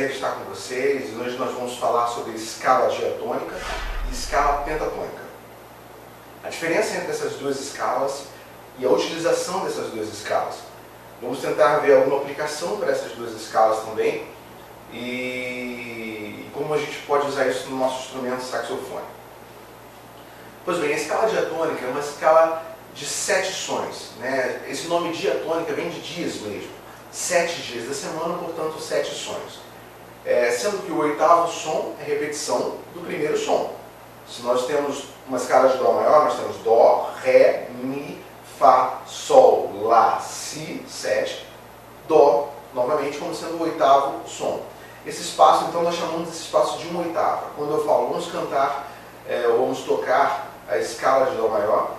prazer estar com vocês. Hoje nós vamos falar sobre escala diatônica e escala pentatônica. A diferença entre essas duas escalas e a utilização dessas duas escalas. Vamos tentar ver alguma aplicação para essas duas escalas também e como a gente pode usar isso no nosso instrumento saxofone. Pois bem, a escala diatônica é uma escala de 7 sons, né? Esse nome diatônica vem de dias mesmo. 7 dias da semana, portanto 7 sons. Sendo que o oitavo som é repetição do primeiro som. Se nós temos uma escala de Dó maior, nós temos Dó, Ré, Mi, Fá, Sol, Lá, Si, 7, Dó, novamente como sendo o oitavo som. Esse espaço, então, nós chamamos esse espaço de uma oitava. Quando eu falo vamos cantar ou vamos tocar a escala de Dó maior,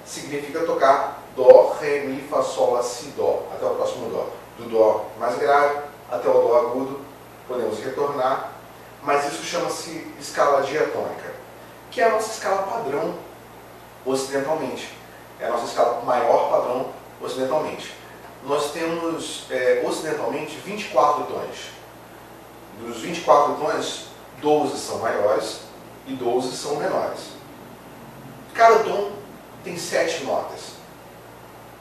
significa tocar Dó, Ré, Mi, Fá, Sol, Lá, Si, Dó, até o próximo Dó. Do Dó mais grave até o Dó agudo, podemos retornar, mas isso chama-se escala diatônica, que é a nossa escala padrão ocidentalmente. É a nossa escala maior padrão ocidentalmente. Nós temos ocidentalmente 24 tons. Dos 24 tons, 12 são maiores e 12 são menores. Cada tom tem 7 notas.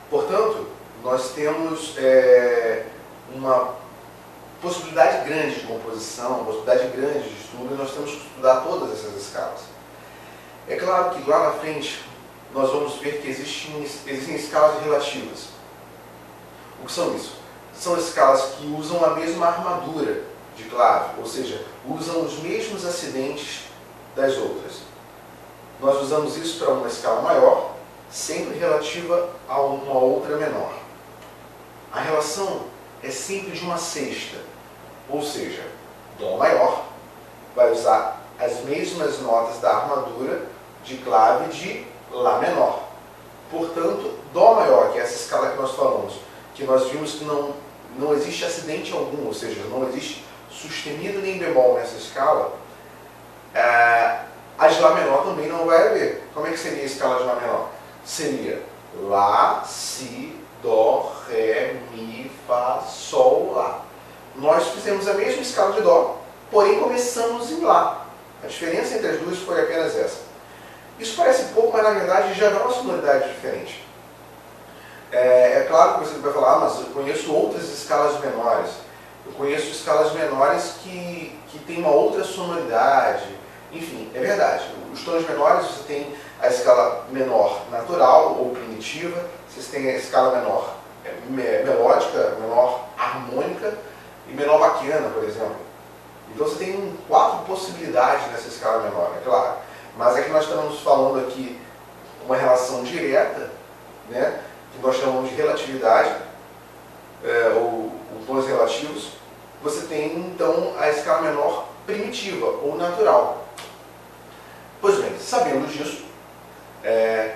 Portanto, nós temos uma possibilidade grande de composição, uma possibilidade grande de estudo, e nós temos que estudar todas essas escalas. É claro que lá na frente nós vamos ver que existem escalas relativas. O que são isso? São escalas que usam a mesma armadura de clave, ou seja, usam os mesmos acidentes das outras. Nós usamos isso para uma escala maior, sempre relativa a uma outra menor. A relação é sempre de uma sexta, ou seja, Dó maior vai usar as mesmas notas da armadura de clave de Lá menor. Portanto, Dó maior, que é essa escala que nós falamos, que nós vimos que não existe acidente algum, ou seja, não existe sustenido nem bemol nessa escala, a de Lá menor também não vai haver. Como é que seria a escala de Lá menor? Seria Lá, Si, Dó, Ré, Mi, Fá, Sol, Lá. Nós fizemos a mesma escala de Dó, porém começamos em Lá. A diferença entre as duas foi apenas essa. Isso parece pouco, mas na verdade já dá uma sonoridade diferente. É claro que você vai falar, mas eu conheço outras escalas menores. Eu conheço escalas menores que têm uma outra sonoridade. Enfim, é verdade. Os tons menores, você tem a escala menor natural ou primitiva, vocês têm a escala menor melódica, menor harmônica e menor baquiana, por exemplo. Então você tem 4 possibilidades nessa escala menor, é claro. Mas aqui nós estamos falando aqui uma relação direta, né, que nós chamamos de relatividade, ou tons relativos. Você tem então a escala menor primitiva ou natural. Pois bem, sabendo disso,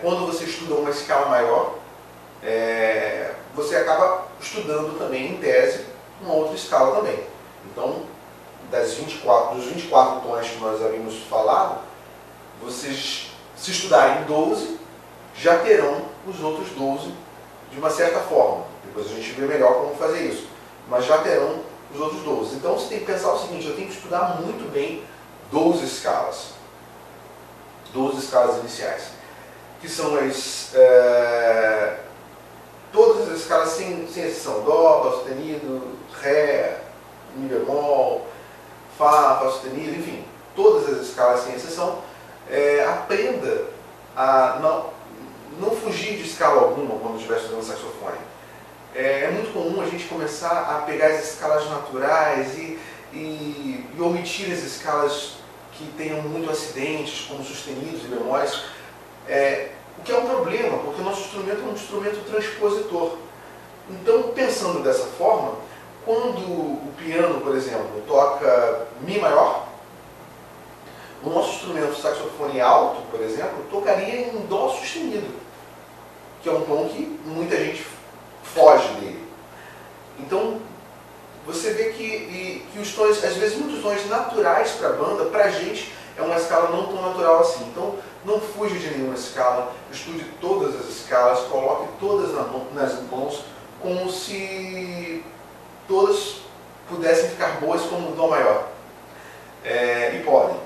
quando você estuda uma escala maior, você acaba estudando também, em tese, uma outra escala também. Então, dos 24 tons que nós havíamos falado, vocês, se estudarem 12, já terão os outros 12 de uma certa forma. Depois a gente vê melhor como fazer isso. Mas já terão os outros 12. Então você tem que pensar o seguinte, eu tenho que estudar muito bem 12 escalas. 12 escalas iniciais. Que são todas as escalas sem exceção. Dó, Dó sustenido, Ré, Mi bemol, Fá, Fá sustenido, enfim. Todas as escalas sem exceção. Aprenda a não fugir de escala alguma quando estiver estudando saxofone. É muito comum a gente começar a pegar as escalas naturais e omitir as escalas que tenham muito acidentes, como sustenidos e bemóis, o que é um problema, porque o nosso instrumento é um instrumento transpositor. Então, pensando dessa forma, quando o piano, por exemplo, toca Mi maior, o nosso instrumento saxofone alto, por exemplo, tocaria em Dó sustenido, que é um tom que muita gente foge dele. Então, você vê que os tons, às vezes muitos tons naturais para a banda, para a gente, é uma escala não tão natural assim. Então, não fuja de nenhuma escala, estude todas as escalas, coloque todas nas mãos, como se todas pudessem ficar boas como o Dó maior. E podem.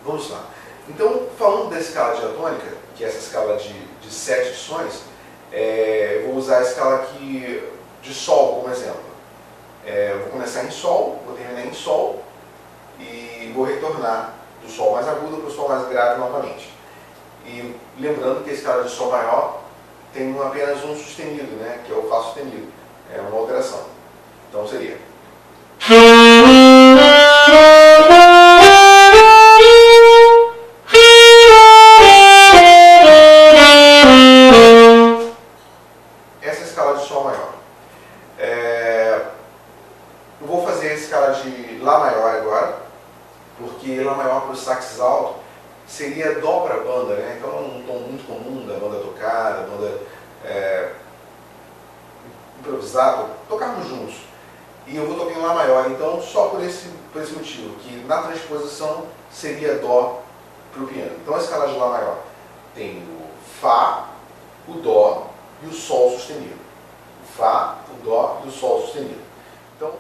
Vamos lá. Então, falando da escala diatônica, que é essa escala de 7 sons, eu vou usar a escala aqui de Sol como exemplo. Eu vou começar em Sol, vou terminar em Sol e vou retornar do Sol mais agudo para o Sol mais grave novamente. E lembrando que a escala de Sol maior tem apenas um sustenido, né, que é o Fá sustenido. É uma alteração. Então seria... Essa é a escala de Sol maior. Eu vou fazer a escala de Lá maior agora, porque Lá maior para o sax alto seria Dó para a banda, né? Então é um tom muito comum da banda tocar, da banda improvisar, tocarmos juntos. E eu vou tocar em Lá maior, então só por esse motivo, que na transposição seria Dó para o piano. Então a escala de Lá maior tem o Fá, o Dó e o Sol sustenido. O Fá, o Dó e o Sol sustenido. Então...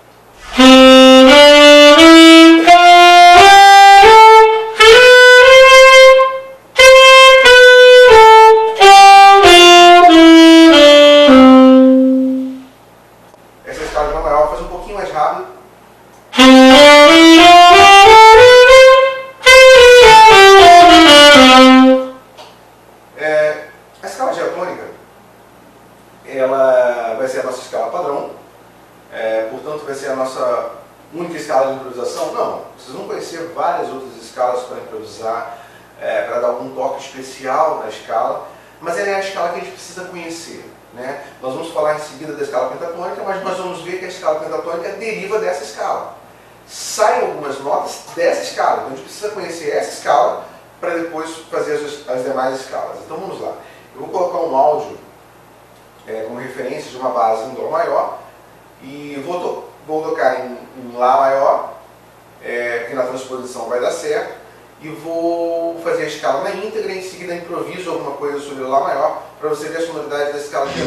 Essa escala de Lá maior faz um pouquinho mais rápido. A escala diatônica, ela vai ser a nossa escala padrão, portanto vai ser a nossa única escala de improvisação? Não, vocês vão conhecer várias outras escalas para improvisar, para dar algum toque especial na escala, mas ela é a escala que a gente precisa conhecer, né? Nós vamos falar em seguida da escala pentatônica, mas nós vamos ver que a escala pentatônica deriva dessa escala. Saem algumas notas dessa escala, então a gente precisa conhecer essa escala para depois fazer as demais escalas. Então vamos lá. Eu vou colocar um áudio como referência de uma base em Dó maior e vou tocar em Lá maior, que na transposição vai dar certo, e vou fazer a escala na íntegra e em seguida improviso alguma coisa sobre o Lá maior para você ver a sonoridade da escala de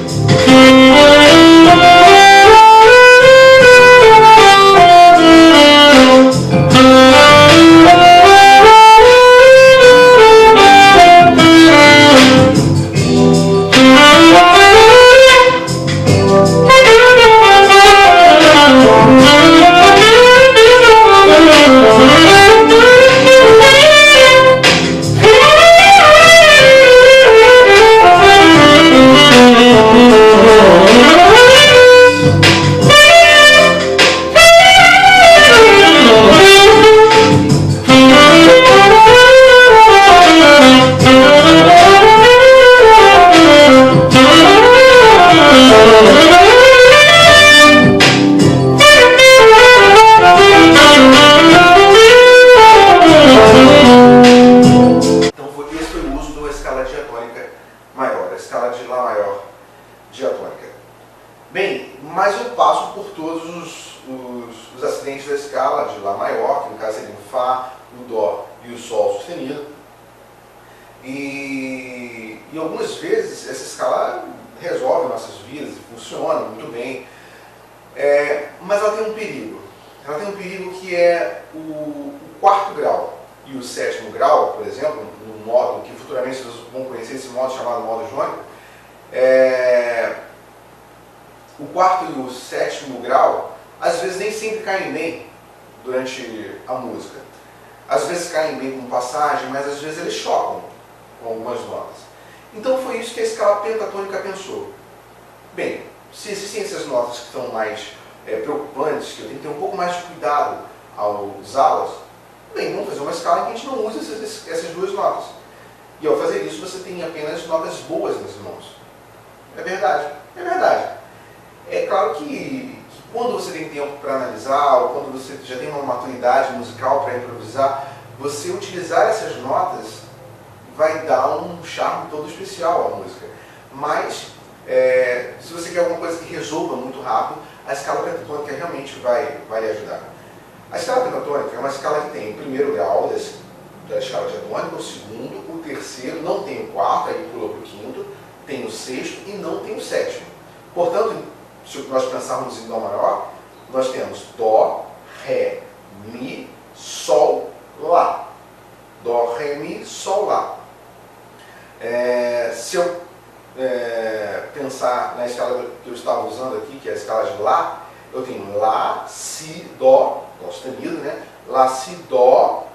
Bem, mas eu passo por todos os acidentes da escala de Lá maior, que no caso seria o Fá, o Dó e o Sol sustenido. E algumas vezes essa escala resolve nossas vidas, funciona muito bem. Mas ela tem um perigo. Ela tem um perigo que é o quarto grau e o sétimo grau, por exemplo, no modo que futuramente vocês vão conhecer, esse modo chamado modo jônico. O quarto e o sétimo grau, às vezes nem sempre caem bem durante a música. Às vezes caem bem com passagem, mas às vezes eles chocam com algumas notas. Então foi isso que a escala pentatônica pensou. Bem, se existem essas notas que estão mais preocupantes, que eu tenho que ter um pouco mais de cuidado ao usá-las, bem, vamos fazer uma escala em que a gente não usa essas duas notas. E ao fazer isso você tem apenas notas boas nas mãos. É verdade, é verdade. É claro que quando você tem tempo para analisar, ou quando você já tem uma maturidade musical para improvisar, você utilizar essas notas vai dar um charme todo especial à música. Mas, se você quer alguma coisa que resolva muito rápido, a escala pentatônica realmente vai lhe ajudar. A escala pentatônica é uma escala que tem o primeiro grau da escala diatônica, o segundo, o terceiro, não tem o quarto, aí pula para o quinto, tem o sexto e não tem o sétimo. Portanto, se nós pensarmos em Dó maior, nós temos Dó, Ré, Mi, Sol, Lá. Dó, Ré, Mi, Sol, Lá. Se eu pensar na escala que eu estava usando aqui, que é a escala de Lá, eu tenho Lá, Si, Dó, Dó sustenido, né? Lá, Si, Dó,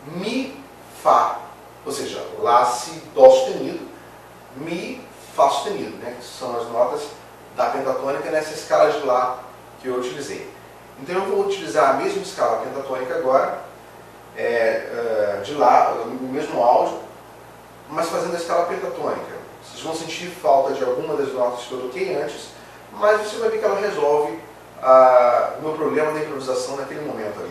Mi, Fá. Ou seja, Lá, Si, Dó sustenido, Mi, Fá sustenido, né? Que são as notas da pentatônica nessa escala de Lá que eu utilizei. Então eu vou utilizar a mesma escala pentatônica agora, de Lá, o mesmo áudio, mas fazendo a escala pentatônica. Vocês vão sentir falta de alguma das notas que eu toquei antes, mas você vai ver que ela resolve o meu problema da improvisação naquele momento ali.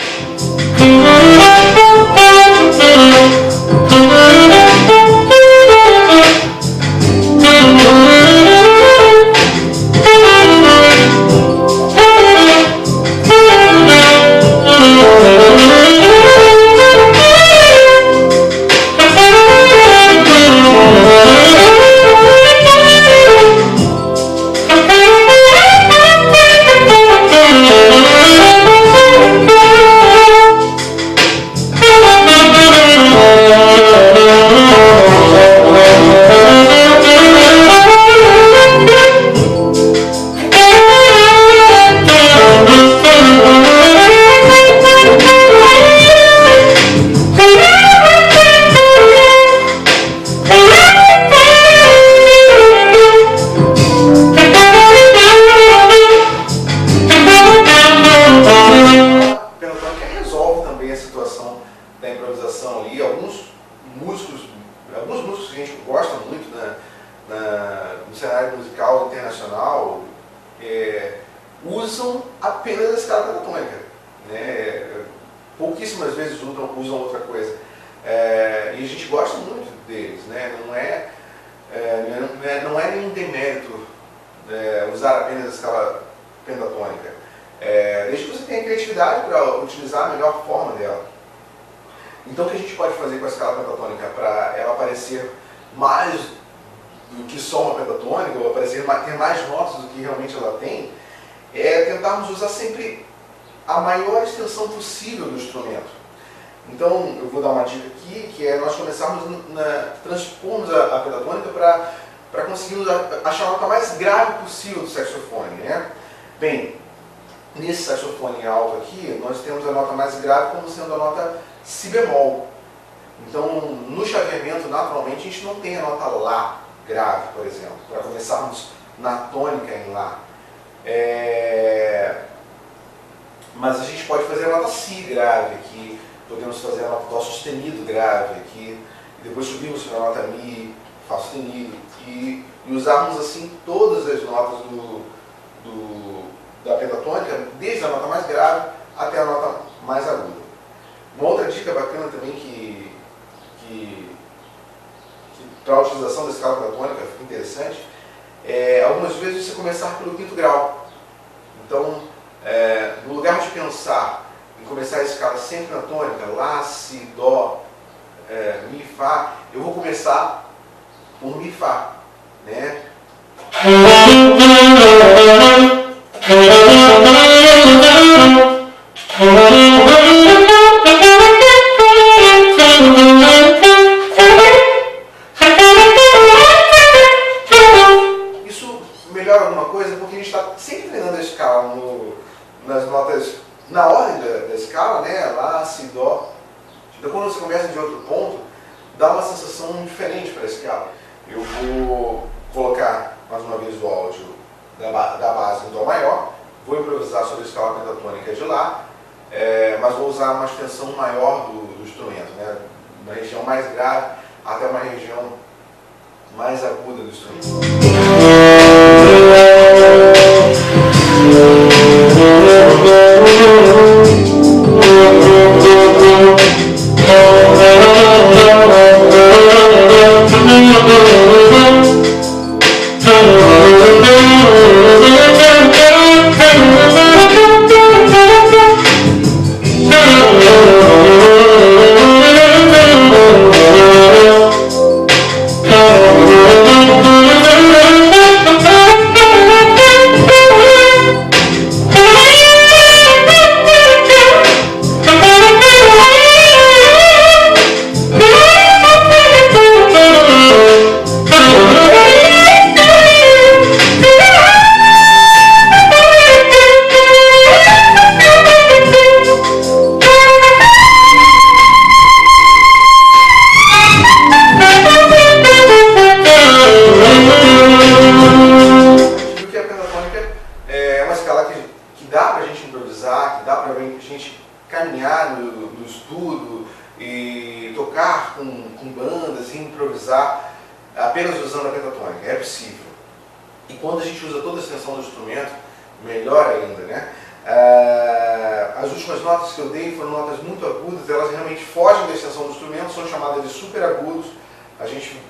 Da improvisação ali, alguns músicos que a gente gosta muito no cenário musical internacional usam apenas a escala pentatônica, né? Pouquíssimas vezes usam outra coisa, e a gente gosta muito deles, né? Não é nenhum demérito usar apenas a escala pentatônica, desde que você tenha criatividade para utilizar a melhor forma dela. Então o que a gente pode fazer com a escala pentatônica para ela parecer mais do que só uma pentatônica, ou ter mais notas do que realmente ela tem, é tentarmos usar sempre a maior extensão possível do instrumento. Então eu vou dar uma dica aqui, que é nós começarmos transpormos a pentatônica para conseguirmos achar a nota mais grave possível do saxofone, né? Bem, nesse saxofone alto aqui, nós temos a nota mais grave como sendo a nota Si bemol. Então, no chaveamento, naturalmente, a gente não tem a nota Lá grave, por exemplo, para começarmos na tônica em Lá. Mas a gente pode fazer a nota Si grave aqui, podemos fazer a nota Dó sustenido grave aqui, e depois subirmos para a nota Mi, Fá sustenido, e usarmos assim todas as notas da pentatônica, desde a nota mais grave até a nota mais aguda. Uma outra dica bacana também que para a utilização da escala pentatônica fica interessante, algumas vezes você começar pelo quinto grau. Então, no lugar de pensar em começar a escala sempre pentatônica, Lá, Si, Dó, Mi, Fá, eu vou começar por Mi, Fá, né? Isso melhora alguma coisa porque a gente está sempre treinando a escala nas notas, na ordem da escala, né? Lá, Si, Dó. Então quando você começa de outro ponto, dá uma sensação diferente para a escala. Eu vou colocar mais uma vez o áudio da base em Dó maior, vou improvisar sobre a escala pentatônica de Lá, mas vou usar uma extensão maior do instrumento, né? Uma região mais grave até uma região mais aguda do instrumento. alinhar no estudo e tocar com bandas e improvisar apenas usando a pentatônica. É possível. E quando a gente usa toda a extensão do instrumento, melhor ainda, né? As últimas notas que eu dei foram notas muito agudas, elas realmente fogem da extensão do instrumento, são chamadas de super agudos. A gente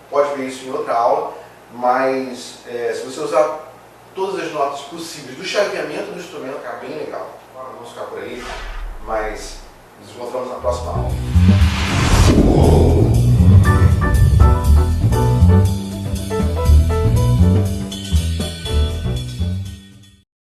pode ver isso em outra aula, mas se você usar todas as notas possíveis do chaveamento do instrumento, fica bem legal. Agora vamos ficar por aí, mas nos encontramos na próxima aula.